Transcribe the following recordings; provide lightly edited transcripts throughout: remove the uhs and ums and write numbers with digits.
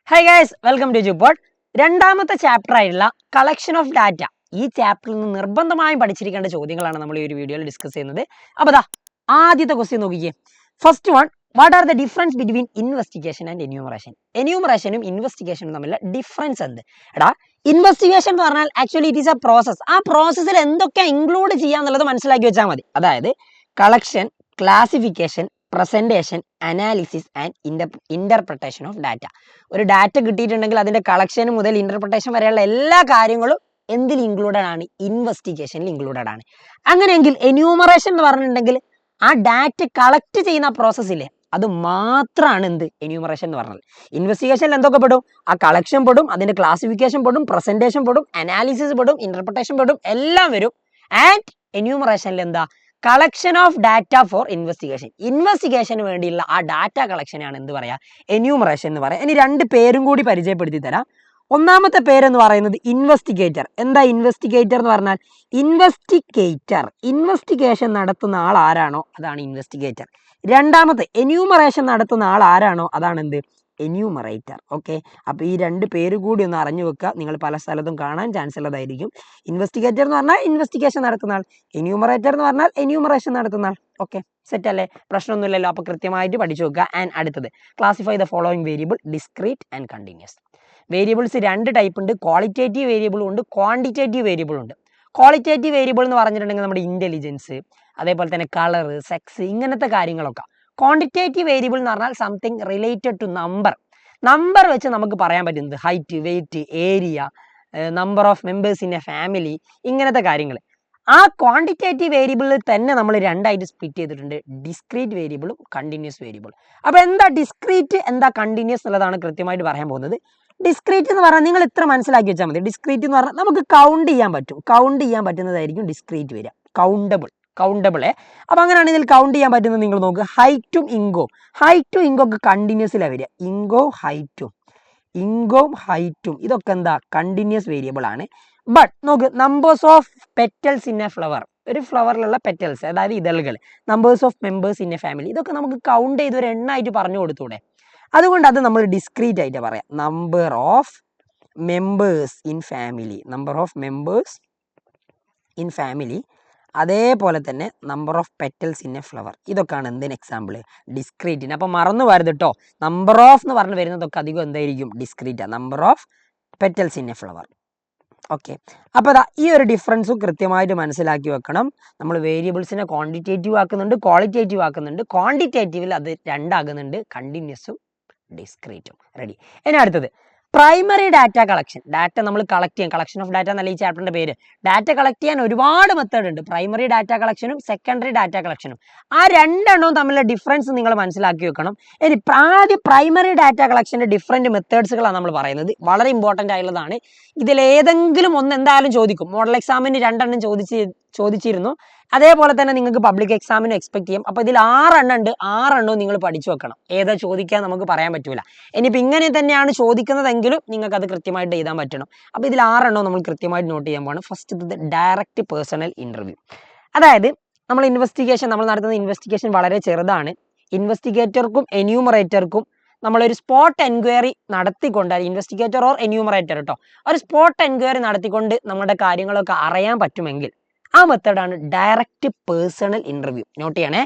Hi guys, welcome to ജുബോട്ട്. രണ്ടാമത്തെ chapter ആയിട്ടുള്ള കളക്ഷൻ ഓഫ് ഡാറ്റ. ഈ ചാപ്റ്ററിൽ നിന്ന് നിർബന്ധമായും പഠിച്ചിരിക്കേണ്ട ചോദ്യങ്ങളാണ് നമ്മൾ ഈ ഒരു വീഡിയോയിൽ ഡിസ്കസ് ചെയ്യുന്നത്. അപ്പോൾ ദാ ആദ്യത്തെ ക്വസ്റ്റ്യൻ നോക്കിക്കേ. First one, what are the difference between investigation and enumeration? എന്യൂമറേഷനും ഇൻവെസ്റ്റിഗേഷനും തമ്മിലുള്ള ഡിഫറൻസ് എന്ത്? എടാ, ഇൻവെസ്റ്റിഗേഷൻ എന്ന് പറഞ്ഞാൽ actually it is a process. ആ പ്രോസസ്സിൽ എന്തൊക്കെ ഇൻക്ലൂഡ് ചെയ്യാന്നുള്ളത് മനസ്സിലാക്കി വെച്ചാൽ മതി. അതായത് collection, classification, presentation, analysis and interpretation of data. ഒരു ഡാറ്റ കിട്ടിയിട്ടുണ്ടെങ്കിൽ അതിന്റെ കളക്ഷൻ മുതൽ ഇന്റർപ്രിട്ടേഷൻ വരെയുള്ള എല്ലാ കാര്യങ്ങളും എന്തിൽ ഇൻക്ലൂഡഡ് ആണ്? ഇൻവെസ്റ്റിഗേഷനിൽ ഇൻക്ലൂഡഡ് ആണ്. അങ്ങനെയെങ്കിൽ എന്യൂമറേഷൻ എന്ന് പറഞ്ഞിട്ടുണ്ടെങ്കിൽ ആ ഡാറ്റ കളക്ട് ചെയ്യുന്ന പ്രോസസ്സില്ലേ, അത് മാത്രമാണ് എന്ത്? എന്യൂമറേഷൻ എന്ന് പറഞ്ഞത്. ഇൻവെസ്റ്റിഗേഷനിൽ എന്തൊക്കെ പെടും? ആ കളക്ഷൻ പെടും, അതിന്റെ ക്ലാസിഫിക്കേഷൻ പെടും, പ്രസന്റേഷൻ പെടും, അനാലിസിസ് പെടും, ഇന്റർപ്രിട്ടേഷൻ പെടും, എല്ലാം വരും. ആൻഡ് എന്യൂമറേഷനിൽ എന്താ? Collection of data for investigation. ഇൻവെസ്റ്റിഗേഷന് വേണ്ടിയുള്ള ആ ഡാറ്റ കളക്ഷനാണ് എന്ത് പറയാ? എന്യൂമറേഷൻ എന്ന് പറയാം. ഇനി രണ്ട് പേരും കൂടി പരിചയപ്പെടുത്തി തരാം. ഒന്നാമത്തെ പേരെന്ന് പറയുന്നത് ഇൻവെസ്റ്റിഗേറ്റർ. എന്താ ഇൻവെസ്റ്റിഗേറ്റർ എന്ന് പറഞ്ഞാൽ? ഇൻവെസ്റ്റിഗേഷൻ നടത്തുന്ന ആൾ ആരാണോ അതാണ് ഇൻവെസ്റ്റിഗേറ്റർ. രണ്ടാമത്തെ എന്യൂമറേഷൻ നടത്തുന്ന ആൾ ആരാണോ അതാണ് എന്ത്? എന്യൂമറേറ്റർ. ഓക്കെ, അപ്പോൾ ഈ രണ്ട് പേര് കൂടി ഒന്ന് അറിഞ്ഞു വെക്കുക. നിങ്ങൾ പല സ്ഥലത്തും കാണാൻ ചാൻസ് ഉള്ളതായിരിക്കും. ഇൻവെസ്റ്റിഗേറ്റർ എന്ന് പറഞ്ഞാൽ ഇൻവെസ്റ്റിഗേഷൻ നടത്തുന്ന ആൾ, എന്യൂമറേറ്റർ എന്ന് പറഞ്ഞാൽ എന്യൂമറേഷൻ നടത്തുന്ന ആൾ. ഓക്കെ, സെറ്റ് അല്ലേ? പ്രശ്നമൊന്നുമില്ലല്ലോ. അപ്പോൾ കൃത്യമായിട്ട് പഠിച്ചു വെക്കുക. ആൻഡ് അടുത്തത്, classify the following variable discrete and continuous. Variables രണ്ട് ടൈപ്പ് ഉണ്ട്. ക്വാളിറ്റേറ്റീവ് വേരിയബിളും ഉണ്ട്, ക്വാണ്ടിറ്റേറ്റീവ് വേരിയബിളും ഉണ്ട്. ക്വാളിറ്റേറ്റീവ് വേരിയബിൾ എന്ന് പറഞ്ഞിട്ടുണ്ടെങ്കിൽ നമ്മുടെ ഇന്റലിജൻസ്, അതേപോലെ തന്നെ കളർ, സെക്സ്, ഇങ്ങനത്തെ കാര്യങ്ങളൊക്കെ. ക്വാണ്ടിറ്റേറ്റീവ് വേരിയബിൾ എന്ന് പറഞ്ഞാൽ സംതിങ് റിലേറ്റഡ് ടു നമ്പർ വെച്ച് നമുക്ക് പറയാൻ പറ്റുന്നത് height, weight, area, number of members in a family, ഇങ്ങനത്തെ കാര്യങ്ങൾ. ആ ക്വാണ്ടിറ്റേറ്റീവ് വേരിയബിളിൽ തന്നെ നമ്മൾ രണ്ടായിട്ട് സ്പ്ലിറ്റ് ചെയ്തിട്ടുണ്ട്, ഡിസ്ക്രീറ്റ് വേരിയബിളും കണ്ടിന്യൂസ് വേരിയബിളും. അപ്പോൾ എന്താ ഡിസ്ക്രീറ്റ്, എന്താ കണ്ടിന്യൂസ് എന്നുള്ളതാണ് കൃത്യമായിട്ട് പറയാൻ പോകുന്നത്. ഡിസ്ക്രീറ്റ് എന്ന് പറഞ്ഞാൽ നിങ്ങൾ ഇത്ര മനസ്സിലാക്കി വെച്ചാൽ മതി. ഡിസ്ക്രീറ്റ് എന്ന് പറഞ്ഞാൽ നമുക്ക് കൗണ്ട് ചെയ്യാൻ പറ്റുന്നതായിരിക്കും ഡിസ്ക്രീറ്റ് വരിക. കൗണ്ടബിളെ. അപ്പൊ അങ്ങനെയാണ് ഇതിൽ കൗണ്ട് ചെയ്യാൻ പറ്റുന്നത്. നിങ്ങൾ നോക്ക്, ഹൈറ്റും ഇങ്കോ ഒക്കെ കണ്ടിന്യൂസിലാണ് വരിക. ഇങ്കോം ഹൈറ്റും ഇതൊക്കെ എന്താ? കണ്ടിന്യൂസ് വേരിയബിൾ ആണ്. ബട്ട് നോക്ക്, numbers of petals in a flower, ഒരു ഫ്ലവറിലുള്ള പെറ്റൽസ്, അതായത് ഇതളുകൾ, numbers of members in a family, ഇതൊക്കെ നമുക്ക് കൗണ്ട് ചെയ്ത് ഒരു എണ്ണായിട്ട് പറഞ്ഞു കൊടുത്തൂടെ? അതുകൊണ്ട് അത് നമ്മൾ ഡിസ്ക്രീറ്റ് ആയിട്ട് പറയാം. Number of members in family, അതേപോലെ തന്നെ number of petals in a flower. ഇതൊക്കെയാണ് എന്തിന് എക്സാമ്പിൾ? ഡിസ്ക്രീറ്റിന്. അപ്പോൾ മറന്നു വരുത് കേട്ടോ. നമ്പർ ഓഫ് എന്ന് പറഞ്ഞു വരുന്നതൊക്കെ അധികം എന്തായിരിക്കും? Discrete. Number of petals in a flower. Okay, അപ്പോൾ അതാ ഈ ഒരു ഡിഫറൻസും കൃത്യമായിട്ട് മനസ്സിലാക്കി വെക്കണം. നമ്മൾ വേരിയബിൾസിനെ ക്വാണ്ടിറ്റേറ്റീവ് ആക്കുന്നുണ്ട്, ക്വാളിറ്റേറ്റീവ് ആക്കുന്നുണ്ട്. ക്വാണ്ടിറ്റേറ്റീവിൽ അത് രണ്ടാകുന്നുണ്ട്, കണ്ടിന്യൂസും ഡിസ്ക്രീറ്റും. റെഡി? ഇനി അടുത്തത് പ്രൈമറി ഡാറ്റ കളക്ഷൻ. ഡാറ്റ നമ്മൾ കളക്ട് ചെയ്യാൻ, കളക്ഷൻ ഓഫ് ഡാറ്റ എന്നല്ല ഈ ചാപ്റ്ററിന്റെ പേര്. ഡാറ്റ കളക്ട് ചെയ്യാൻ ഒരുപാട് മെത്തേഡ് ഉണ്ട്. പ്രൈമറി ഡാറ്റ കളക്ഷനും സെക്കൻഡറി ഡാറ്റ കളക്ഷനും. ആ രണ്ടെണ്ണവും തമ്മിലുള്ള ഡിഫറൻസ് നിങ്ങൾ മനസ്സിലാക്കി വെക്കണം. ഇനി ആദ്യം പ്രൈമറി ഡാറ്റ കളക്ഷന്റെ ഡിഫറെന്റ് മെത്തേഡ്സുകളാണ് നമ്മൾ പറയുന്നത്. വളരെ ഇമ്പോർട്ടന്റ് ആയുള്ളതാണ്. ഇതിലേതെങ്കിലും ഒന്ന് എന്തായാലും ചോദിക്കും. മോഡൽ എക്സാമിന് രണ്ടെണ്ണം ചോദിച്ചിരുന്നു. അതേപോലെ തന്നെ നിങ്ങൾക്ക് പബ്ലിക് എക്സാമിന് എക്സ്പെക്ട് ചെയ്യും. അപ്പോൾ ഇതിൽ 6 എണ്ണം ഉണ്ട്. 6 എണ്ണവും നിങ്ങൾ പഠിച്ചു വെക്കണം. ഏതാ ചോദിക്കാൻ നമുക്ക് പറയാൻ പറ്റൂല. ഇനിയിപ്പോൾ ഇങ്ങനെ തന്നെയാണ് ചോദിക്കുന്നതെങ്കിലും നിങ്ങൾക്ക് അത് കൃത്യമായിട്ട് എഴുതാൻ പറ്റണം. അപ്പോൾ ഇതിൽ 6 എണ്ണവും നമ്മൾ കൃത്യമായിട്ട് നോട്ട് ചെയ്യാൻ പോകണം. First, direct personal interview. അതായത് നമ്മൾ നടത്തുന്ന ഇൻവെസ്റ്റിഗേഷൻ വളരെ ചെറുതാണ്. ഇൻവെസ്റ്റിഗേറ്റർക്കും എന്യൂമറേറ്റർക്കും നമ്മളൊരു സ്പോട്ട് എൻക്വയറി നടത്തിക്കൊണ്ട്, ഇൻവെസ്റ്റിഗേറ്റർ ഓർ എന്യൂമറേറ്റർ കേട്ടോ, ഒരു സ്പോട്ട് എൻക്വയറി നടത്തിക്കൊണ്ട് നമ്മുടെ കാര്യങ്ങളൊക്കെ അറിയാൻ പറ്റുമെങ്കിൽ ആ മെത്തേഡാണ് ഡയറക്റ്റ് പേഴ്സണൽ ഇന്റർവ്യൂ. നോട്ട് ചെയ്യണേ.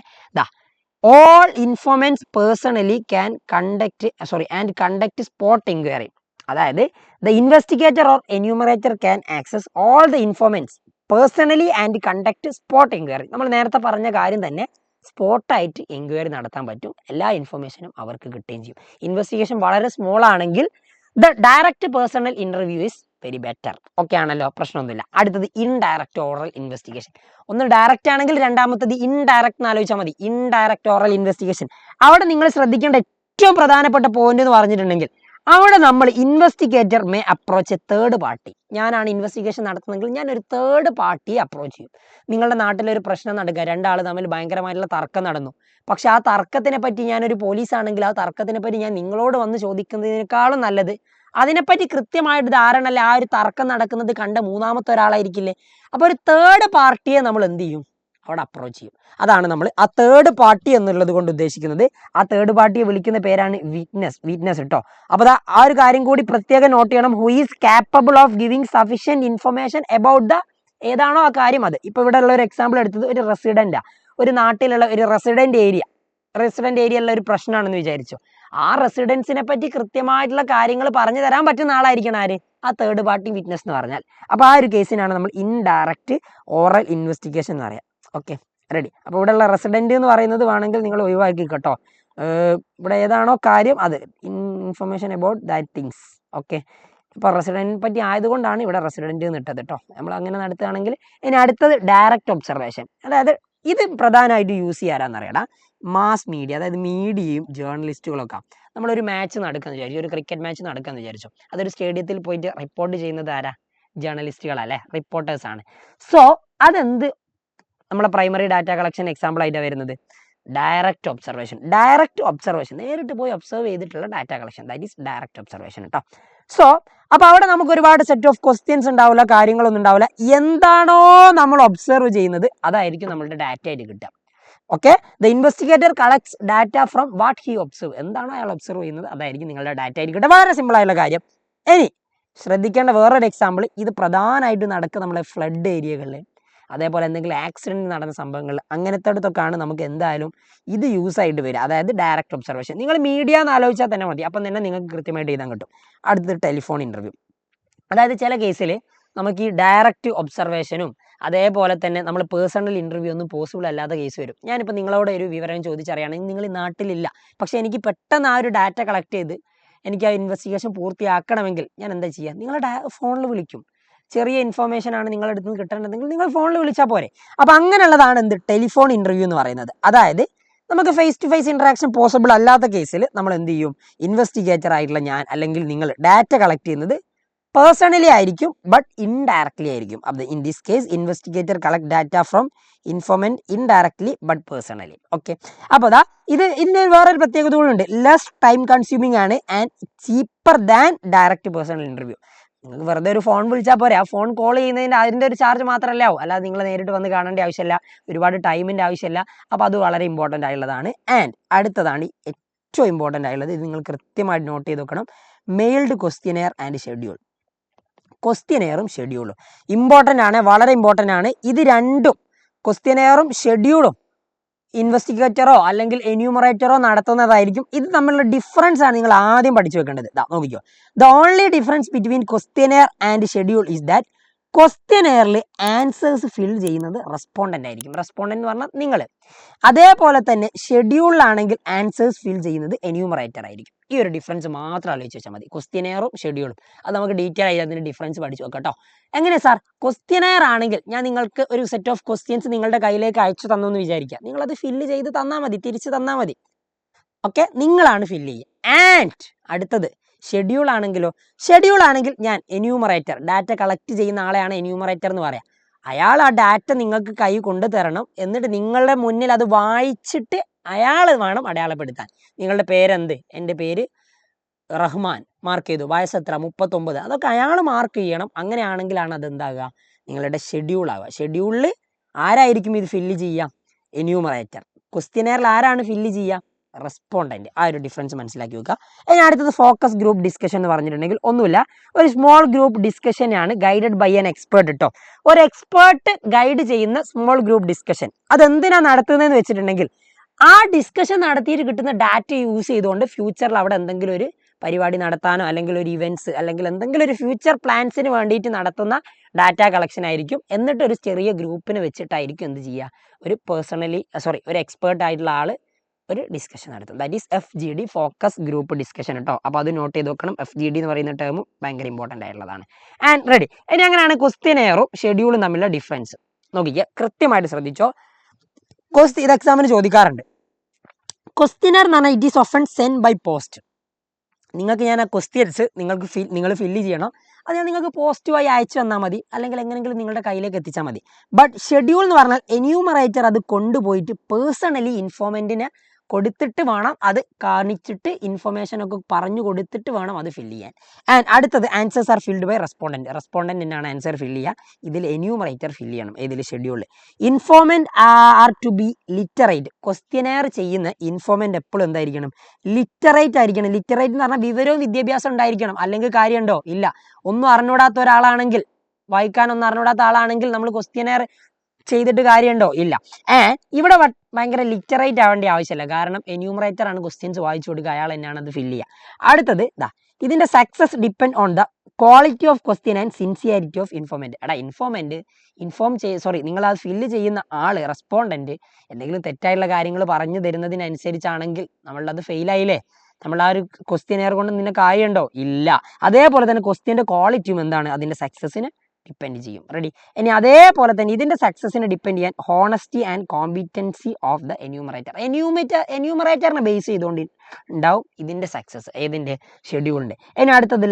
All informants personally can conduct spot enquiry. അതായത് the investigator or enumerator can access all the informants personally and conduct spot enquiry. നമ്മൾ നേരത്തെ പറഞ്ഞ കാര്യം തന്നെ, സ്പോട്ടായിട്ട് എൻക്വയറി നടത്താൻ പറ്റും. എല്ലാ ഇൻഫർമേഷനും അവർക്ക് കിട്ടുകയും ചെയ്യും. ഇൻവെസ്റ്റിഗേഷൻ വളരെ സ്മോൾ ആണെങ്കിൽ the direct personal interview is very better. Okay ആണല്ലോ, പ്രശ്നമൊന്നുമില്ല. അടുത്തത് ഇൻഡയറക്റ്റ് ഓറൽ ഇൻവെസ്റ്റിഗേഷൻ. ഒന്ന് ഡയറക്റ്റ് ആണെങ്കിൽ രണ്ടാമത്തത് ഇൻഡയറക്റ്റ് എന്ന് ആലോചിച്ചാൽ മതി. Indirect oral investigation. അവിടെ നിങ്ങൾ ശ്രദ്ധിക്കേണ്ട ഏറ്റവും പ്രധാനപ്പെട്ട പോയിന്റ് എന്ന് പറഞ്ഞിട്ടുണ്ടെങ്കിൽ, അവിടെ നമ്മൾ investigator may approach A third party. ഞാനാണ് ഇൻവെസ്റ്റിഗേഷൻ നടത്തുന്നതെങ്കിൽ ഞാൻ ഒരു തേർഡ് പാർട്ടിയെ അപ്രോച്ച് ചെയ്യും. നിങ്ങളുടെ നാട്ടിലൊരു പ്രശ്നം നടക്കുക, രണ്ടാൾ തമ്മിൽ ഭയങ്കരമായിട്ടുള്ള തർക്കം നടന്നു. പക്ഷെ ആ തർക്കത്തിനെ പറ്റി ഞാനൊരു പോലീസാണെങ്കിൽ ആ തർക്കത്തിനെ പറ്റി ഞാൻ നിങ്ങളോട് വന്ന് ചോദിക്കുന്നതിനേക്കാളും നല്ലത് അതിനെപ്പറ്റി കൃത്യമായിട്ട് ധാരണ അല്ല, ആ ഒരു തർക്കം നടക്കുന്നത് കണ്ട മൂന്നാമത്തെ ഒരാളായിരിക്കില്ലേ. അപ്പോൾ ഒരു തേർഡ് പാർട്ടിയെ നമ്മൾ എന്ത് ചെയ്യും? അവിടെ അപ്രോച്ച് ചെയ്യും. അതാണ് നമ്മൾ ആ തേർഡ് പാർട്ടി എന്നുള്ളത് കൊണ്ട് ഉദ്ദേശിക്കുന്നത്. ആ തേർഡ് പാർട്ടിയെ വിളിക്കുന്ന പേരാണ് വീറ്റ്നസ് കേട്ടോ. അപ്പോൾ ആ ഒരു കാര്യം കൂടി പ്രത്യേകം നോട്ട് ചെയ്യണം. Who is capable of giving sufficient information about the ഏതാണോ ആ കാര്യം അത്. ഇപ്പോൾ ഇവിടെ ഉള്ള ഒരു എക്സാമ്പിൾ എടുത്തത് ഒരു റെസിഡൻറ്റാണ്, ഒരു നാട്ടിലുള്ള ഒരു റെസിഡൻറ്റ് ഏരിയ ഉള്ള ഒരു പ്രശ്നമാണെന്ന് വിചാരിച്ചു. ആ റെസിഡൻസിനെ പറ്റി കൃത്യമായിട്ടുള്ള കാര്യങ്ങൾ പറഞ്ഞു തരാൻ പറ്റുന്ന ആളായിരിക്കണം ആര്, ആ തേർഡ് പാർട്ടി വിറ്റ്നസ് എന്ന് പറഞ്ഞാൽ. അപ്പോൾ ആ ഒരു കേസിനാണ് നമ്മൾ ഇൻഡയറക്റ്റ് ഓറൽ ഇൻവെസ്റ്റിഗേഷൻ എന്ന് പറയാം. Okay, ready. അപ്പോൾ ഇവിടെ ഉള്ള റെസിഡൻറ്റ് എന്ന് പറയുന്നത് വേണമെങ്കിൽ നിങ്ങൾ ഒഴിവാക്കി കേട്ടോ. ഇവിടെ ഏതാണോ കാര്യം അത്, information about that things. Okay, ഇപ്പോൾ റെസിഡൻറ്റിനെ പറ്റി ആയതുകൊണ്ടാണ് ഇവിടെ റെസിഡൻറ്റ് എന്ന് ഇട്ടത് കേട്ടോ. നമ്മൾ അങ്ങനെ നടത്തുകയാണെങ്കിൽ. ഇനി അടുത്തത് ഡയറക്റ്റ് ഒബ്സർവേഷൻ. അതായത് ഇത് പ്രധാനമായിട്ട് യൂസ് ചെയ്യാറാന്നറിയടാ മാസ് മീഡിയ, അതായത് മീഡിയയും ജേർണലിസ്റ്റുകളൊക്കെ. നമ്മളൊരു മാച്ച് നടക്കാന്ന് വിചാരിച്ചു, ഒരു ക്രിക്കറ്റ് മാച്ച് നടക്കാന്ന് വിചാരിച്ചു. അതൊരു സ്റ്റേഡിയത്തിൽ പോയിട്ട് റിപ്പോർട്ട് ചെയ്യുന്നത് ആരാ? ജേർണലിസ്റ്റുകളല്ലേ, റിപ്പോർട്ടേഴ്സാണ്. സോ അതെന്ത് നമ്മളെ പ്രൈമറി ഡാറ്റ കളക്ഷൻ എക്സാമ്പിൾ ആയിട്ടാണ് വരുന്നത്? ഡയറക്റ്റ് ഒബ്സർവേഷൻ, നേരിട്ട് പോയി ഒബ്സർവ് ചെയ്തിട്ടുള്ള data collection, that is direct observation കേട്ടോ. സോ അപ്പോൾ അവിടെ നമുക്ക് ഒരുപാട് സെറ്റ് ഓഫ് ക്വസ്റ്റ്യൻസ് ഉണ്ടാവില്ല, കാര്യങ്ങളൊന്നും ഉണ്ടാവില്ല. എന്താണോ നമ്മൾ ഒബ്സർവ് ചെയ്യുന്നത് അതായിരിക്കും നമ്മളുടെ ഡാറ്റ ആയിട്ട് കിട്ടുക. Okay, the investigator collects data from what he observe. എന്താണോ അയാൾ ഒബ്സർവ് ചെയ്യുന്നത് അതായിരിക്കും നിങ്ങളുടെ ഡാറ്റ ആയിട്ട് കിട്ടുക. വളരെ സിമ്പിൾ ആയുള്ള കാര്യം. ഇനി ശ്രദ്ധിക്കേണ്ട വേറൊരു എക്സാമ്പിൾ, ഇത് പ്രധാനമായിട്ട് നടക്കുക നമ്മളെ ഫ്ലഡ് ഏരിയകളിൽ, അതേപോലെ എന്തെങ്കിലും ആക്സിഡൻറ്റ് നടന്ന സംഭവങ്ങൾ, അങ്ങനത്തെ അടുത്തൊക്കെയാണ് നമുക്ക് എന്തായാലും ഇത് യൂസ് ആയിട്ട് വരിക. അതായത് ഡയറക്റ്റ് ഒബ്സർവേഷൻ. നിങ്ങൾ മീഡിയ എന്ന് ആലോചിച്ചാൽ തന്നെ മതി, അപ്പം തന്നെ നിങ്ങൾക്ക് കൃത്യമായിട്ട് എഴുതാൻ കിട്ടും. അടുത്തത് ടെലിഫോൺ ഇൻ്റർവ്യൂ. അതായത് ചില കേസിൽ നമുക്ക് ഈ ഡയറക്റ്റ് ഒബ്സർവേഷനും അതേപോലെ തന്നെ നമ്മൾ പേഴ്സണൽ ഇൻ്റർവ്യൂ ഒന്നും പോസിബിൾ അല്ലാത്ത കേസ് വരും. ഞാനിപ്പോൾ നിങ്ങളോട് ഒരു വിവരം ചോദിച്ചറിയുകയാണെങ്കിൽ നിങ്ങൾ നാട്ടിലില്ല, പക്ഷേ എനിക്ക് പെട്ടെന്ന് ആ ഒരു ഡാറ്റ കളക്ട് ചെയ്ത് എനിക്ക് ആ ഇൻവെസ്റ്റിഗേഷൻ പൂർത്തിയാക്കണമെങ്കിൽ ഞാൻ എന്താ ചെയ്യുക? നിങ്ങളുടെ ഫോണിൽ വിളിക്കും. ചെറിയ ഇൻഫർമേഷൻ ആണ് നിങ്ങളുടെ അടുത്ത് നിന്ന് കിട്ടേണ്ടതെങ്കിൽ നിങ്ങൾ ഫോണിൽ വിളിച്ചാൽ പോരെ. അപ്പോൾ അങ്ങനെയുള്ളതാണ് എന്ത് ടെലിഫോൺ ഇൻ്റർവ്യൂ എന്ന് പറയുന്നത്. അതായത് നമുക്ക് face to face interaction possible അല്ലാത്ത കേസിൽ നമ്മൾ എന്ത് ചെയ്യും? ഇൻവെസ്റ്റിഗേറ്റർ ആയിട്ടുള്ള ഞാൻ അല്ലെങ്കിൽ നിങ്ങൾ ഡാറ്റ കളക്ട് ചെയ്യുന്നത് പേഴ്സണലി ആയിരിക്കും, ബട്ട് ഇൻഡയറക്ട്ലി ആയിരിക്കും. അപ്പോൾ in this case investigator collect data from informant indirectly but personally. Okay, അപ്പോൾ ഇതിൻ്റെ വേറൊരു പ്രത്യേകത കൂടെ, ലെസ് ടൈം കൺസ്യൂമിങ് ആണ് and cheaper than direct personal interview. നിങ്ങൾക്ക് വെറുതെ ഒരു ഫോൺ വിളിച്ചാൽ പോരെ, ആ ഫോൺ കോൾ ചെയ്യുന്നതിൻ്റെ അതിൻ്റെ ഒരു ചാർജ് മാത്രമല്ലേ ആവും, അല്ലാതെ നിങ്ങൾ നേരിട്ട് വന്ന് കാണേണ്ട ആവശ്യമില്ല, ഒരുപാട് ടൈമിൻ്റെ ആവശ്യമില്ല. അപ്പോൾ അത് വളരെ ഇമ്പോർട്ടൻ്റ് ആയുള്ളതാണ്. ആൻഡ് അടുത്തതാണ് ഏറ്റവും ഇമ്പോർട്ടൻ്റ് ആയുള്ളത്, ഇത് നിങ്ങൾ കൃത്യമായിട്ട് നോട്ട് ചെയ്ത് വെക്കണം. Mailed questionnaire and schedule. ക്വസ്റ്റ്യനെയറും ഷെഡ്യൂളും ഇമ്പോർട്ടൻ്റ് ആണ്, വളരെ ഇമ്പോർട്ടൻ്റ് ആണ്. ഇത് രണ്ടും, ക്വസ്റ്റ്യനെയറും ഷെഡ്യൂളും, ഇൻവെസ്റ്റിഗേറ്ററോ അല്ലെങ്കിൽ എന്യൂമറേറ്ററോ നടത്തുന്നതായിരിക്കും. ഇത് തമ്മിലുള്ള ഡിഫറൻസ് ആണ് നിങ്ങൾ ആദ്യം പഠിച്ചു വെക്കേണ്ടത്. നോക്കിക്കോ, the only difference between questionnaire and schedule is that ക്വസ്റ്റ്യനെയറിൽ ആൻസേഴ്സ് ഫിൽ ചെയ്യുന്നത് റെസ്പോണ്ടൻ്റ് ആയിരിക്കും. റെസ്പോണ്ടൻ്റ് എന്ന് പറഞ്ഞാൽ നിങ്ങൾ. അതേപോലെ തന്നെ ഷെഡ്യൂളിലാണെങ്കിൽ ആൻസേഴ്സ് ഫിൽ ചെയ്യുന്നത് എന്യൂമറേറ്റർ ആയിരിക്കും. ഈ ഒരു ഡിഫറൻസ് മാത്രം ആലോചിച്ച് വെച്ചാൽ മതി, ക്വസ്റ്റ്യനെയറും ഷെഡ്യൂളും. അത് നമുക്ക് ഡീറ്റെയിൽ ആയി അതിൻ്റെ ഡിഫറൻസ് പഠിച്ചു വെക്കാം കേട്ടോ. എങ്ങനെ സാർ? ക്വസ്റ്റ്യനെയർ ആണെങ്കിൽ ഞാൻ നിങ്ങൾക്ക് ഒരു സെറ്റ് ഓഫ് ക്വസ്റ്റ്യൻസ് നിങ്ങളുടെ കയ്യിലേക്ക് അയച്ചു തന്നു എന്ന് വിചാരിക്കുക, നിങ്ങളത് ഫില്ല് ചെയ്ത് തന്നാൽ മതി, തിരിച്ച് തന്നാൽ മതി. ഓക്കെ, നിങ്ങളാണ് ഫില്ല് ചെയ്യുക. ആൻഡ് അടുത്തത് ഷെഡ്യൂൾ ആണെങ്കിൽ ഞാൻ എന്യൂമറേറ്റർ, ഡാറ്റ കളക്ട് ചെയ്യുന്ന ആളെയാണ് എന്യൂമറേറ്റർ എന്ന് പറയാം. അയാൾ ആ ഡാറ്റ നിങ്ങൾക്ക് കൈ കൊണ്ടു തരണം, എന്നിട്ട് നിങ്ങളുടെ മുന്നിൽ അത് വായിച്ചിട്ട് അയാൾ വേണം അടയാളപ്പെടുത്താൻ. നിങ്ങളുടെ പേരെന്ത്? എൻ്റെ പേര് റഹ്മാൻ, മാർക്ക് ചെയ്തു. വയസ്സ് എത്ര? 39. അതൊക്കെ അയാൾ മാർക്ക് ചെയ്യണം. അങ്ങനെയാണെങ്കിലാണ് അതെന്താകുക? നിങ്ങളുടെ ഷെഡ്യൂൾ ആവുക. ഷെഡ്യൂളിൽ ആരായിരിക്കും ഇത് ഫില്ല് ചെയ്യുക? എന്യൂമറേറ്റർ. ക്വസ്റ്റ്യനെയറിൽ ആരാണ് ഫില്ല് ചെയ്യുക? റെസ്പോണ്ടൻറ്റ്. ആ ഒരു ഡിഫറൻസ് മനസ്സിലാക്കി വെക്കുക. ഇനി അടുത്തത് ഫോക്കസ് ഗ്രൂപ്പ് ഡിസ്കഷൻ എന്ന് പറഞ്ഞിട്ടുണ്ടെങ്കിൽ ഒന്നുമില്ല, ഒരു സ്മോൾ ഗ്രൂപ്പ് ഡിസ്കഷനാണ് ഗൈഡഡ് ബൈ ആൻ എക്സ്പേർട്ട് കേട്ടോ. ഒരു എക്സ്പേർട്ട് ഗൈഡ് ചെയ്യുന്ന സ്മോൾ ഗ്രൂപ്പ് ഡിസ്കഷൻ. അതെന്തിനാണ് നടത്തുന്നതെന്ന് വെച്ചിട്ടുണ്ടെങ്കിൽ ആ ഡിസ്കഷൻ നടത്തിയിട്ട് കിട്ടുന്ന ഡാറ്റ യൂസ് ചെയ്തുകൊണ്ട് ഫ്യൂച്ചറിൽ അവിടെ എന്തെങ്കിലും ഒരു പരിപാടി നടത്താനോ അല്ലെങ്കിൽ ഒരു ഇവൻറ്റ്സ് അല്ലെങ്കിൽ എന്തെങ്കിലും ഒരു ഫ്യൂച്ചർ പ്ലാൻസിന് വേണ്ടിയിട്ട് നടത്തുന്ന ഡാറ്റ കളക്ഷൻ ആയിരിക്കും. എന്നിട്ട് ഒരു ചെറിയ ഗ്രൂപ്പിന് വെച്ചിട്ടായിരിക്കും എന്ത് ചെയ്യുക? ഒരു എക്സ്പേർട്ട് ആയിട്ടുള്ള ആൾ ഒരു ഡിസ്കഷൻ നടത്തും. That is FGD, focus group discussion കേട്ടോ. അപ്പോൾ അത് നോട്ട് ചെയ്ത് വെക്കണം. FGD എന്ന് പറയുന്ന ടേമും ഭയങ്കര ഇമ്പോർട്ടൻ്റ് ആയിട്ടുള്ളതാണ്. And ready. ഇനി അങ്ങനെയാണ് ക്വസ്റ്റ്യനെയറും ഷെഡ്യൂളും തമ്മിലുള്ള ഡിഫറൻസ് നോക്കിക്കുക, കൃത്യമായിട്ട് ശ്രദ്ധിച്ചോ. ഇത് എക്സാമിന് ചോദിക്കാറുണ്ട്. ക്വസ്റ്റ്യനെയർ എന്ന് പറഞ്ഞാൽ it is often send by post. നിങ്ങൾക്ക് ഞാൻ ആ ക്വസ്റ്റ്യൻസ് നിങ്ങൾ ഫില്ല് ചെയ്യണം, അത് ഞാൻ നിങ്ങൾക്ക് പോസിറ്റീവായി അയച്ചു തന്നാൽ മതി, അല്ലെങ്കിൽ എങ്ങനെയെങ്കിലും നിങ്ങളുടെ കയ്യിലേക്ക് എത്തിച്ചാൽ മതി. ബട്ട് ഷെഡ്യൂൾ എന്ന് പറഞ്ഞാൽ എന്യൂമറേറ്റർ അത് കൊണ്ടുപോയിട്ട് പേഴ്സണലി ഇൻഫോർമൻറ്റിനെ കൊടുത്തിട്ട് വേണം അത് കാണിച്ചിട്ട് ഇൻഫർമേഷൻ ഒക്കെ പറഞ്ഞു കൊടുത്തിട്ട് വേണം അത് ഫില്ല് ചെയ്യാൻ. ആൻഡ് അടുത്തത് answers are filled by respondent. റെസ്പോണ്ടന്റിനാണ് ആൻസർ ഫില്ല് ചെയ്യുക. ഇതിൽ എന്യൂമറേറ്റർ ഫില്ല് ചെയ്യണം. ഇതിൽ ഷെഡ്യൂളിൽ informant are to be literate. Questionnaire ചെയ്യുന്ന ഇൻഫോർമെന്റ് എപ്പോഴും എന്തായിരിക്കണം? ലിറ്ററേറ്റ് ആയിരിക്കണം. ലിറ്ററേറ്റ് എന്ന് പറഞ്ഞാൽ വിവരവും വിദ്യാഭ്യാസം ഉണ്ടായിരിക്കണം. അല്ലെങ്കിൽ കാര്യമുണ്ടോ? ഇല്ല. ഒന്നും അറിഞ്ഞൂടാത്ത ഒരാളാണെങ്കിൽ, വായിക്കാനൊന്നും അറിഞ്ഞൂടാത്ത ആളാണെങ്കിൽ നമ്മൾ ക്വസ്റ്റ്യനെയർ ചെയ്തിട്ട് കാര്യമുണ്ടോ? ഇല്ല. ഇവിടെ ഭയങ്കര ലിറ്ററേറ്റ് ആവേണ്ട ആവശ്യമില്ല. കാരണം എന്യൂമറേറ്റർ ആണ് ക്വസ്റ്റ്യൻസ് വായിച്ചു കൊടുക്കുക, അയാൾ തന്നെയാണ് അത് ഫില്ല് ചെയ്യുക. അടുത്തത് ഇതിന്റെ success depend on the quality of question and sincerity of ഇൻഫോർമെന്റ്. നിങ്ങൾ അത് ഫില്ല് ചെയ്യുന്ന ആള്, റെസ്പോണ്ടന്റ് എന്തെങ്കിലും തെറ്റായിട്ടുള്ള കാര്യങ്ങൾ പറഞ്ഞു തരുന്നതിനനുസരിച്ചാണെങ്കിൽ നമ്മളത് ഫെയിലായില്ലേ? നമ്മൾ ആ ഒരു ക്വസ്റ്റ്യനെയർ കൊണ്ട് നിന്നെ കാര്യമുണ്ടോ? ഇല്ല. അതേപോലെ തന്നെ ക്വസ്റ്റ്യന്റെ ക്വാളിറ്റിയും എന്താണ്? അതിന്റെ സക്സസിന് ഡിപ്പെൻഡ് ചെയ്യും. റെഡി? ഇനി അതേപോലെ തന്നെ ഇതിന്റെ സക്സസിനെ ഡിപ്പെൻഡ് ചെയ്യാൻ honesty and competency of the enumerator. എന്യൂമറേറ്ററിനെ ബേസ് ചെയ്തുകൊണ്ട് ഉണ്ടാവും ഇതിന്റെ സക്സസ്, ഏതിന്റെ? ഷെഡ്യൂളിന്റെ. ഇനി അടുത്തത്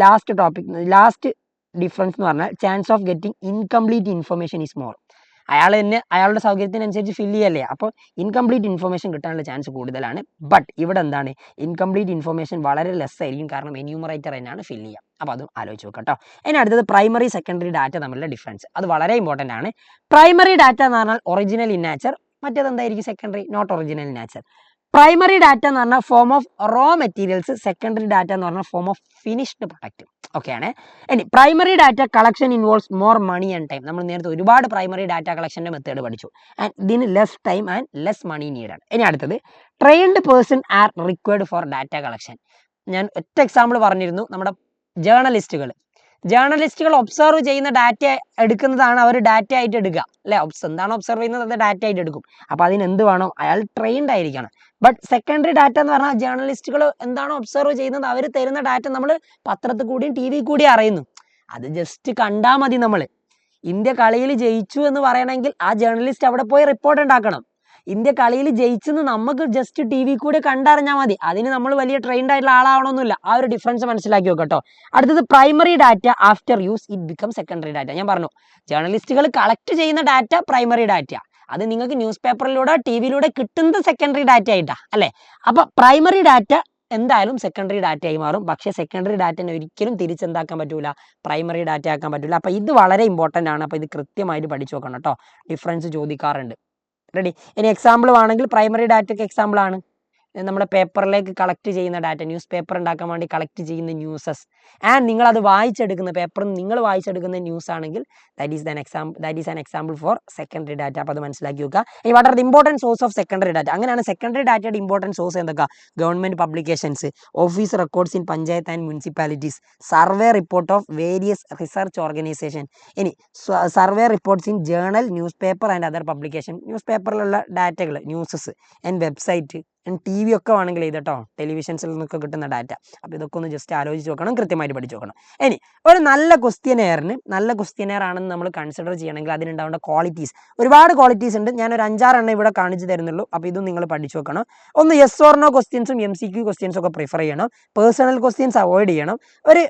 ലാസ്റ്റ് ഡിഫറൻസ് എന്ന് പറഞ്ഞാൽ chance of getting incomplete information is more. അയാൾ തന്നെ അയാളുടെ സൗകര്യത്തിനനുസരിച്ച് ഫില്ല് ചെയ്യല്ലേ, അപ്പോൾ ഇൻകംപ്ലീറ്റ് ഇൻഫർമേഷൻ കിട്ടാനുള്ള ചാൻസ് കൂടുതലാണ്. ബട്ട് ഇവിടെ എന്താണ്? ഇൻകംപ്ലീറ്റ് ഇൻഫർമേഷൻ വളരെ ലെസ് ആയിരിക്കും. കാരണം എന്യൂമറേറ്റർ തന്നെയാണ് ഫില്ല് ചെയ്യുക. അപ്പോൾ അതും ആലോചിച്ച് നോക്കാം കേട്ടോ. ഇനി അടുത്തത് പ്രൈമറി സെക്കൻഡറി ഡാറ്റ തമ്മിലുള്ള ഡിഫറൻസ്. അത് വളരെ ഇമ്പോർട്ടൻ്റ് ആണ്. പ്രൈമറി ഡാറ്റ എന്ന് പറഞ്ഞാൽ ഒറിജിനൽ ഇൻ നാച്ചർ, മറ്റേത് എന്തായിരിക്കും? Secondary not original in nature. Primary data എന്ന് പറഞ്ഞാൽ form of raw materials, secondary data എന്ന് പറഞ്ഞാൽ form of finished product. Okay ആണ്. ഇനി primary data collection involves more money and time. നമ്മൾ നേരത്തെ ഒരുപാട് പ്രൈമറി ഡാറ്റ കളക്ഷൻ്റെ മെത്തേഡ് പഠിച്ചു. ആൻഡ് ഇതിന് less time and less money നീഡാണ്. ഇനി അടുത്തത് trained person are required for data collection. ഞാൻ ഒറ്റ എക്സാമ്പിൾ പറഞ്ഞിരുന്നു. നമ്മുടെ ജേർണലിസ്റ്റുകൾ ഒബ്സർവ് ചെയ്യുന്ന ഡാറ്റ എടുക്കുന്നതാണ് അവർ ഡാറ്റ ആയിട്ട് എടുക്കുക, അല്ലെ? എന്താണ് ഒബ്സർവ് ചെയ്യുന്നത്? അത് ഡാറ്റ ആയിട്ട് എടുക്കും. അപ്പൊ അതിന് എന്ത് വേണം? അയാൾ ട്രെയിൻഡ് ആയിരിക്കണം. ബട്ട് സെക്കൻഡറി ഡാറ്റ എന്ന് പറഞ്ഞാൽ ജേർണലിസ്റ്റുകൾ എന്താണോ ഒബ്സർവ് ചെയ്യുന്നത് അവർ തരുന്ന ഡാറ്റ നമ്മൾ പത്രത്തിൽ കൂടിയും ടി വി കൂടിയും അറിയുന്നു. അത് ജസ്റ്റ് കണ്ടാൽ മതി. നമ്മൾ ഇന്ത്യ കളിയിൽ ജയിച്ചു എന്ന് പറയണമെങ്കിൽ ആ ജേർണലിസ്റ്റ് അവിടെ പോയി റിപ്പോർട്ട് ഉണ്ടാക്കണം. ഇന്ത്യ കളിയിൽ ജയിച്ചെന്ന് നമുക്ക് ജസ്റ്റ് ടി വി കൂടെ കണ്ടറിഞ്ഞാൽ മതി. അതിന് നമ്മൾ വലിയ ട്രെയിൻഡ് ആയിട്ടുള്ള ആളാവണമെന്നില്ല. ആ ഒരു ഡിഫറൻസ് മനസ്സിലാക്കി വെക്കട്ടോ. അടുത്തത് primary data after use it become secondary data. ഞാൻ പറഞ്ഞു ജേർണലിസ്റ്റുകൾ കളക്ട് ചെയ്യുന്ന ഡാറ്റ പ്രൈമറി ഡാറ്റ, അത് നിങ്ങൾക്ക് ന്യൂസ് പേപ്പറിലൂടെ ടി വിയിലൂടെ കിട്ടുന്നത് സെക്കൻഡറി ഡാറ്റ ആയിട്ടാ, അല്ലെ? അപ്പൊ പ്രൈമറി ഡാറ്റ എന്തായാലും സെക്കൻഡറി ഡാറ്റയായി മാറും. പക്ഷേ സെക്കൻഡറി ഡാറ്റനെ ഒരിക്കലും തിരിച്ചെന്താക്കാൻ പറ്റൂല? പ്രൈമറി ഡാറ്റ ആക്കാൻ പറ്റൂല. അപ്പൊ ഇത് വളരെ ഇമ്പോർട്ടൻ്റ് ആണ്. അപ്പൊ ഇത് കൃത്യമായിട്ട് പഠിച്ചു നോക്കണം കേട്ടോ. ഡിഫറൻസ് ചോദിക്കാറുണ്ട്. റെഡി? ഇനി എക്സാമ്പിൾ ആണെങ്കിൽ പ്രൈമറി ഡാറ്റയ്ക്ക് എക്സാമ്പിൾ ആണ് നമ്മുടെ പേപ്പറിലേക്ക് കളക്ട് ചെയ്യുന്ന ഡാറ്റ, ന്യൂസ് പേപ്പർ ഉണ്ടാക്കാൻ വേണ്ടി കളക്ട് ചെയ്യുന്ന ന്യൂസസ്. ആൻഡ് നിങ്ങൾ അത് വായിച്ചെടുക്കുന്ന പേപ്പറിൽ നിങ്ങൾ വായിച്ചെടുക്കുന്ന ന്യൂസ് ആണെങ്കിൽ that is an example for secondary data. അപ്പോൾ അത് മനസ്സിലാക്കി വെക്കുക. ഈ what are the important source of secondary data? അങ്ങനെയാണ് സെക്കൻഡറി ഡാറ്റയുടെ ഇമ്പോർട്ടൻറ്റ് സോഴ്സ് എന്തൊക്കെ? Government publications, office records in panchayat and municipalities, survey report of various research organisation. ഇനി survey reports in journal, newspaper and other publication. News പേപ്പറിലുള്ള ഡാറ്റകൾ, newses and website, T V ഒക്കെ വേണമെങ്കിൽ ചെയ്തട്ടോ, ടെലിവിഷൻസിൽ നിന്നൊക്കെ കിട്ടുന്ന data. അപ്പോൾ ഇതൊക്കെ ഒന്ന് ജസ്റ്റ് ആലോചിച്ച് നോക്കണം, കൃത്യമായിട്ട് പഠിച്ചു നോക്കണം. ഇനി ഒരു നല്ല ക്വസ്റ്റ്യനെയർ ആണെന്ന് നമ്മൾ കൺസിഡർ ചെയ്യണമെങ്കിൽ അതിനുണ്ടാവേണ്ട ക്വാളിറ്റീസ്, ഒരുപാട് ക്വാളിറ്റീസ് ഉണ്ട്. ഞാനൊരു 5-6 എണ്ണം ഇവിടെ കാണിച്ചു തരുന്നുള്ളൂ. അപ്പോൾ ഇതും നിങ്ങൾ പഠിച്ചു നോക്കണം. ഒന്ന് യെസ് ഓർ നോ ക്വസ്റ്റ്യൻസും MCQ ക്വസ്റ്റ്യൻസും ഒക്കെ പ്രിഫർ ചെയ്യണം. പേഴ്സണൽ ക്വസ്റ്റ്യൻസ് അവോയ്ഡ് ചെയ്യണം. ഒരു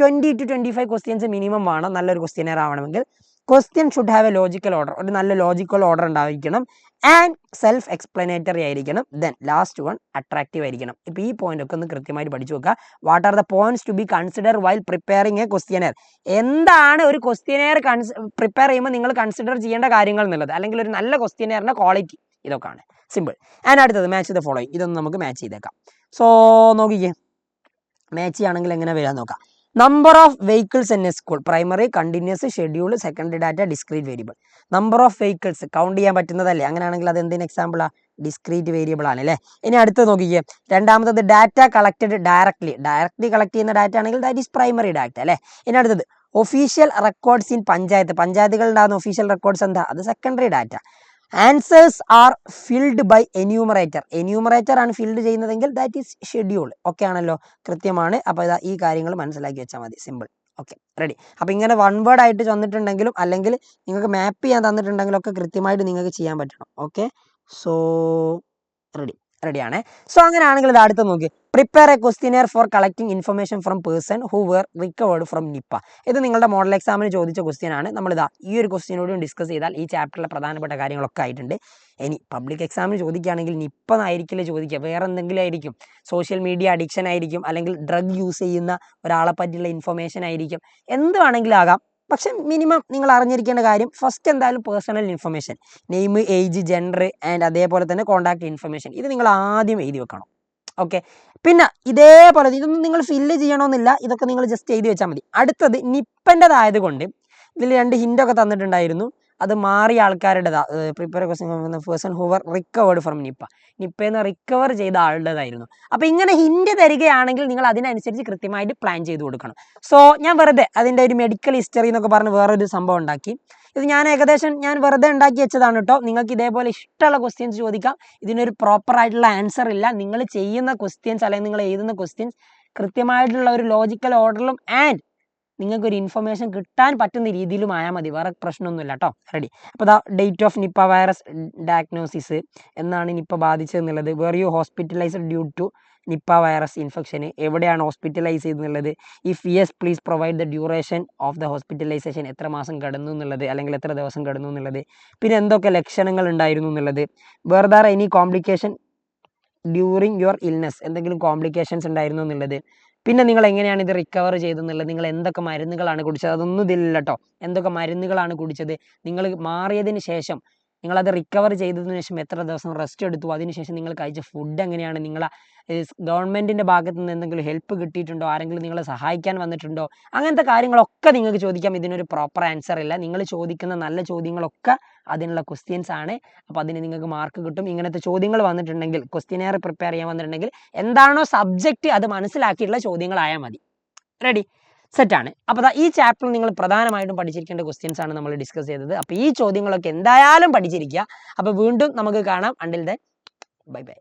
20 to 25 ക്വസ്റ്റ്യൻസ് മിനിമം വേണം നല്ലൊരു ക്വസ്റ്റ്യനെയർ ആവണമെങ്കിൽ. Question should have a logical order, ഒരു നല്ല ലോജിക്കൽ ഓർഡർ ഉണ്ടായിരിക്കണം. ആൻഡ് സെൽഫ് എക്സ്പ്ലനേറ്ററി ആയിരിക്കണം. ദെൻ ലാസ്റ്റ് വൺ അട്രാക്റ്റീവ് ആയിരിക്കണം. ഇപ്പോൾ ഈ പോയിന്റ് ഒക്കെ ഒന്ന് കൃത്യമായിട്ട് പഠിച്ചു നോക്കുക. What are the points to be consider while preparing a questionnaire? എന്താണ് ഒരു ക്വസ്റ്റ്യനെയർ പ്രിപ്പയർ ചെയ്യുമ്പോൾ നിങ്ങൾ കൺസിഡർ ചെയ്യേണ്ട കാര്യങ്ങൾ എന്നുള്ളത്, അല്ലെങ്കിൽ ഒരു നല്ല ക്വസ്റ്റ്യനെയറിന്റെ ക്വാളിറ്റി, ഇതൊക്കെയാണ് സിമ്പിൾ. ആൻഡ് അടുത്തത് മാച്ച് ദ ഫോളോയിങ്. ഇതൊന്ന് നമുക്ക് മാച്ച് ചെയ്തേക്കാം. സോ നോക്കിക്കേ, മാച്ച് ചെയ്യുകയാണെങ്കിൽ എങ്ങനെ വരാൻ നോക്കാം. Number of vehicles in A school, primary, continuous, schedule, secondary data, discrete variable. Number of vehicles count ചെയ്യാൻ പറ്റുന്നതല്ലേ? അങ്ങനെയാണെങ്കിൽ അത് എന്തിന് എക്സാമ്പിളാ? ഡിസ്ക്രീറ്റ് വേരിയബിൾ ആണ് അല്ലേ? ഇനി അടുത്ത് നോക്കിക്കേ, രണ്ടാമത്തത് ഡാറ്റ കളക്റ്റഡ് ഡയറക്ട്ലി കളക്ട് ചെയ്യുന്ന ഡാറ്റ ആണെങ്കിൽ ദാറ്റ് ഈസ് പ്രൈമറി ഡാറ്റ അല്ലേ? ഇനി അടുത്തത് ഒഫീഷ്യൽ റെക്കോർഡ്സ് ഇൻ പഞ്ചായത്തുകളുണ്ടാകുന്ന ഒഫീഷ്യൽ റെക്കോർഡ്സ് എന്താ? അത് secondary data. Answers are filled by enumerator ആണ് ഫിൽഡ് ചെയ്യുന്നതെങ്കിൽ ദാറ്റ് ഈസ് ഷെഡ്യൂൾ. ഓക്കെ ആണല്ലോ? കൃത്യമാണ്. അപ്പോൾ ഇതാ ഈ കാര്യങ്ങൾ മനസ്സിലാക്കി വെച്ചാൽ മതി. സിമ്പിൾ. Okay, ready. അപ്പോൾ ഇങ്ങനെ വൺ വേർഡ് ആയിട്ട് തന്നിട്ടുണ്ടെങ്കിലും അല്ലെങ്കിൽ നിങ്ങൾക്ക് മാപ്പ് ചെയ്യാൻ തന്നിട്ടുണ്ടെങ്കിലും ഒക്കെ കൃത്യമായിട്ട് നിങ്ങൾക്ക് ചെയ്യാൻ പറ്റണം. Okay, so ready. റെഡിയാണ്. സോ അങ്ങനെയാണെങ്കിൽ ഇത് അടുത്ത് നോക്കി, prepare A questionnaire for collecting information from person who where recovered from Nipah. ഇത് നിങ്ങളുടെ മോഡൽ എക്സാമിന് ചോദിച്ച ക്വസ്റ്റ്യൻ ആണ്. നമ്മളിതാ ഈ ഒരു ക്വസ്റ്റ്യനോടും ഡിസ്കസ് ചെയ്താൽ ഈ ചാപ്റ്ററിലെ പ്രധാനപ്പെട്ട കാര്യങ്ങളൊക്കെ ആയിട്ടുണ്ട്. ഇനി പബ്ലിക് എക്സാമിന് ചോദിക്കുകയാണെങ്കിൽ നിപ്പ എന്നായിരിക്കില്ല ചോദിക്കുക, വേറെ എന്തെങ്കിലും ആയിരിക്കും. സോഷ്യൽ മീഡിയ അഡിക്ഷൻ ആയിരിക്കും, അല്ലെങ്കിൽ ഡ്രഗ് യൂസ് ചെയ്യുന്ന ഒരാളെ പറ്റിയുള്ള ഇൻഫർമേഷൻ ആയിരിക്കും, എന്ത് വേണമെങ്കിലും ആകാം. പക്ഷെ മിനിമം നിങ്ങൾ അറിഞ്ഞിരിക്കേണ്ട കാര്യം ഫസ്റ്റ് എന്തായാലും personal information, name, age, gender and അതേപോലെ തന്നെ കോൺടാക്ട് ഇൻഫർമേഷൻ, ഇത് നിങ്ങൾ ആദ്യം എഴുതി വെക്കണം. ഓക്കെ, പിന്നെ ഇതേപോലെ ഇതൊന്നും നിങ്ങൾ ഫില്ല് ചെയ്യണമെന്നില്ല, ഇതൊക്കെ നിങ്ങൾ ജസ്റ്റ് എഴുതി വെച്ചാൽ മതി. അടുത്തത് നിപ്പൻ്റെതായത് കൊണ്ട് ഇതിൽ 2 ഹിൻ്റൊക്കെ തന്നിട്ടുണ്ടായിരുന്നു, അത് മാറിയ ആൾക്കാരുടേതാ. Prepare person who were recovered from നിപ്പയെന്ന് റിക്കവർ ചെയ്ത ആളുടേതായിരുന്നു. അപ്പോൾ ഇങ്ങനെ ഹിൻ്റ് തരികയാണെങ്കിൽ നിങ്ങൾ അതിനനുസരിച്ച് കൃത്യമായിട്ട് പ്ലാൻ ചെയ്ത് കൊടുക്കണം. സോ ഞാൻ വെറുതെ അതിൻ്റെ ഒരു മെഡിക്കൽ ഹിസ്റ്ററി എന്നൊക്കെ പറഞ്ഞ് വേറൊരു സംഭവം ഉണ്ടാക്കി. ഇത് ഞാൻ ഏകദേശം വെറുതെ ഉണ്ടാക്കി വെച്ചതാണ് കേട്ടോ. നിങ്ങൾക്ക് ഇതേപോലെ ഇഷ്ടമുള്ള ക്വസ്റ്റ്യൻസ് ചോദിക്കാം, ഇതിനൊരു പ്രോപ്പർ ആയിട്ടുള്ള ആൻസർ ഇല്ല. നിങ്ങൾ ചെയ്യുന്ന ക്വസ്റ്റ്യൻസ് അല്ലെങ്കിൽ നിങ്ങൾ എഴുതുന്ന ക്വസ്റ്റ്യൻസ് കൃത്യമായിട്ടുള്ള ഒരു ലോജിക്കൽ ഓർഡറിലും ആൻഡ് നിങ്ങൾക്കൊരു ഇൻഫർമേഷൻ കിട്ടാൻ പറ്റുന്ന രീതിയിലും ആയാൽ മതി, വേറെ പ്രശ്നമൊന്നുമില്ല കേട്ടോ. റെഡി. അപ്പോൾ ദാ date of Nipah virus diagnosis, എന്നാണ് നിപ്പ ബാധിച്ചതെന്നുള്ളത്, where you hospitalised due to Nipah virus infection, എവിടെയാണ് ഹോസ്പിറ്റലൈസ് ചെയ്തെന്നുള്ളത്, if yes please provide the duration of the hospitalisation, എത്ര മാസം കിടന്നു എന്നുള്ളത്, അല്ലെങ്കിൽ എത്ര ദിവസം കിടന്നു എന്നുള്ളത്, പിന്നെ എന്തൊക്കെ ലക്ഷണങ്ങൾ ഉണ്ടായിരുന്നു എന്നുള്ളത്, whether any complication during your illness, എന്തെങ്കിലും കോംപ്ലിക്കേഷൻസ് ഉണ്ടായിരുന്നു എന്നുള്ളത്, പിന്നെ നിങ്ങൾ എങ്ങനെയാണ് ഇത് റിക്കവർ ചെയ്തെന്നുള്ളത്, നിങ്ങൾ എന്തൊക്കെ മരുന്നുകളാണ് കുടിച്ചത്, അതൊന്നും ഇതിലില്ല കേട്ടോ. എന്തൊക്കെ മരുന്നുകളാണ് കുടിച്ചത്, നിങ്ങൾ മാറിയതിന് ശേഷം നിങ്ങളത് റിക്കവർ ചെയ്തതിനു ശേഷം എത്ര ദിവസം റെസ്റ്റ് എടുത്തു, അതിനുശേഷം നിങ്ങൾ കഴിച്ച ഫുഡ് എങ്ങനെയാണ്, നിങ്ങൾ ഗവൺമെൻറ്റിൻ്റെ ഭാഗത്തു നിന്ന് എന്തെങ്കിലും ഹെൽപ്പ് കിട്ടിയിട്ടുണ്ടോ, ആരെങ്കിലും നിങ്ങളെ സഹായിക്കാൻ വന്നിട്ടുണ്ടോ, അങ്ങനത്തെ കാര്യങ്ങളൊക്കെ നിങ്ങൾക്ക് ചോദിക്കാം. ഇതിനൊരു പ്രോപ്പർ ആൻസർ ഇല്ല. നിങ്ങൾ ചോദിക്കുന്ന നല്ല ചോദ്യങ്ങളൊക്കെ അതിനുള്ള ക്വസ്റ്റ്യൻസ് ആണ്. അപ്പോൾ അതിന് നിങ്ങൾക്ക് മാർക്ക് കിട്ടും. ഇങ്ങനത്തെ ചോദ്യങ്ങൾ വന്നിട്ടുണ്ടെങ്കിൽ, ക്വസ്റ്റ്യനെയർ പ്രിപ്പയർ ചെയ്യാൻ വന്നിട്ടുണ്ടെങ്കിൽ എന്താണോ സബ്ജക്റ്റ് അത് മനസ്സിലാക്കിയിട്ടുള്ള ചോദ്യങ്ങളായാൽ മതി. റെഡി, സെറ്റാണ്. അപ്പോൾ ഈ ചാപ്റ്ററിൽ നിങ്ങൾ പ്രധാനമായിട്ടും പഠിച്ചിരിക്കേണ്ട ക്വസ്റ്റ്യൻസ് ആണ് നമ്മൾ ഡിസ്കസ് ചെയ്തത്. അപ്പോൾ ഈ ചോദ്യങ്ങളൊക്കെ എന്തായാലും പഠിച്ചിരിക്കുക. അപ്പോൾ വീണ്ടും നമുക്ക് കാണാം. Until then bye bye.